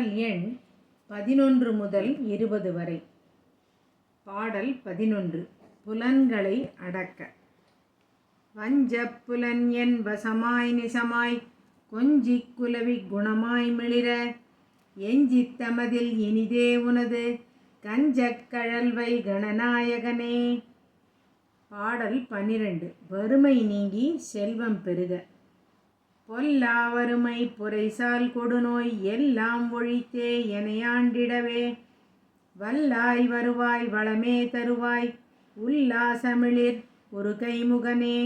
பாடல் எண் 11 முதல் 20 வரை. பாடல் 11. புலன்களை அடக்க. வஞ்சப் புலன் என் வசமாய் நிசமாய் கொஞ்சிக் குலவிக் குணமாய் மிளிர எஞ்சித் தமதில் இனிதே உனது கஞ்சக் கழல்வை கணநாயகனே. பாடல் 12. வறுமை நீங்கி செல்வம் பெருக. பொல்லா வறுமை புரைசால் கொடுநோய் எல்லாம் ஒழித்தே எனையாண்டிடவே வல்லாய் வருவாய் வளமே தருவாய் உல்லாசமிளிர் ஒரு கைமுகனே.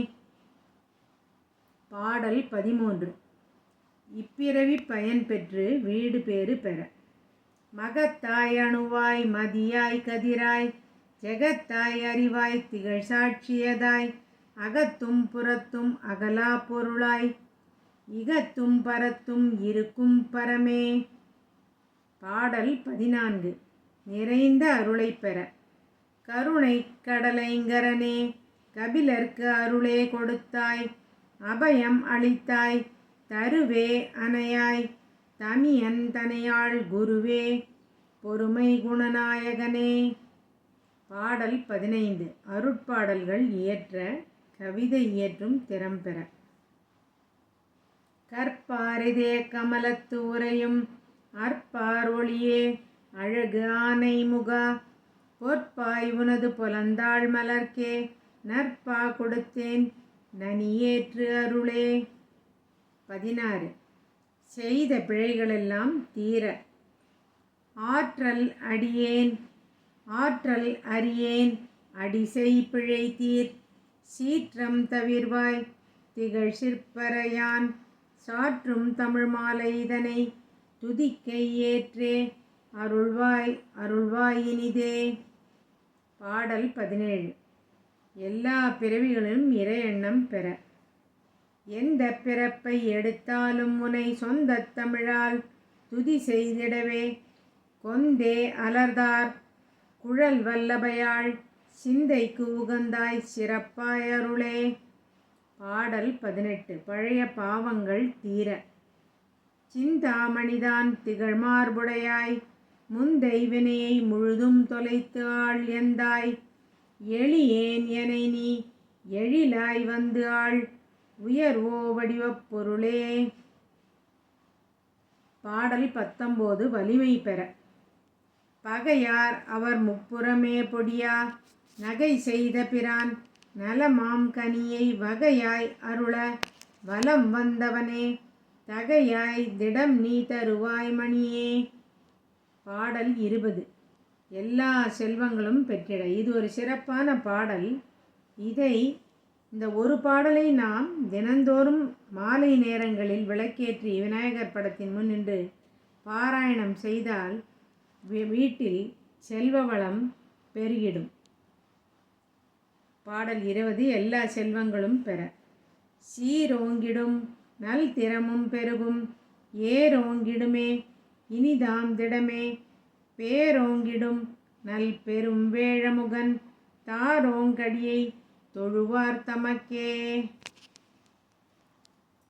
பாடல் 13. இப்பிறவி பயன் பெற்று வீடு பேறு பெற. மகத்தாய் அணுவாய் மதியாய் கதிராய் ஜெகத்தாய் அறிவாய் திகழ் சாட்சியதாய் அகத்தும் புறத்தும் அகலா பொருளாய் இகத்தும் பரத்தும் இருக்கும் பரமே. பாடல் 14. நிறைந்த அருளை பெற. கருணை கடலைங்கரனே கபிலர்க்கு அருளே கொடுத்தாய் அபயம் அளித்தாய் தருவே அணையாய் தமியன் தனையாள் குருவே பொறுமை குணநாயகனே. பாடல் 15. அருட்பாடல்கள் இயற்ற கவிதை இயற்றும் திறம் பெற. கற்பாரிதே கமலத்து உரையும் அற்பார் ஒளியே அழகு ஆனை முகா பொற்பாய் உனது பொலந்தாள் மலர்க்கே நற்பா கொடுத்தேன் நனியேற்று அருளே. 16. செய்த பிழைகளெல்லாம் தீர. ஆற்றல் அறியேன் அடிசெய் பிழை தீர் சீற்றம் தவிர்வாய் திகழ் சிற்பரையான் சாற்றும் தமிழ் மாலை இதனை துதிக்கை ஏற்றே அருள்வாய் இனிதே. பாடல் 17. எல்லா பிறவிகளிலும் இறை எண்ணம் பெற. எந்த பிறப்பை எடுத்தாலும் உனை சொந்த தமிழால் துதி செய்திடவே கொந்தே அலர்தார் குழல் வல்லபையாள் சிந்தைக்கு உகந்தாய் சிறப்பாய் அருளே. பாடல் 18. பழைய பாவங்கள் தீர. சிந்தாமணிதான் திகழ் மார்புடையாய் முந்தை வினையை முழுதும் தொலைத்து ஆள் எந்தாய் எளியேன் எனை நீ எழிலாய் வந்து ஆள் உயர்வோ வடிவப் பொருளே. பாடல் 19. வலிமை பெற. பகையார் அவர் முப்புறமே பொடியா நகை செய்த பிரான் நலமாம் கனியை வகையாய் அருள வலம் வந்தவனே தகையாய் திடம் நீ தருவாய் மணியே. பாடல் 20. எல்லா செல்வங்களும் பெற்றிட. இது ஒரு சிறப்பான பாடல். இந்த ஒரு பாடலை நாம் தினந்தோறும் மாலை நேரங்களில் விளக்கேற்றி விநாயகர் படத்தின் முன் நின்று பாராயணம் செய்தால் வீட்டில் செல்வ வளம் பெருகிடும். பாடல் 20. எல்லா செல்வங்களும் பெற. சீரோங்கிடும் நல் திறமும் பெருகும் ஏரோங்கிடுமே இனிதாம் திடமே பேரோங்கிடும் நல் பெரும் வேழமுகன் தாரோங்கடியை தொழுவார் தமக்கே.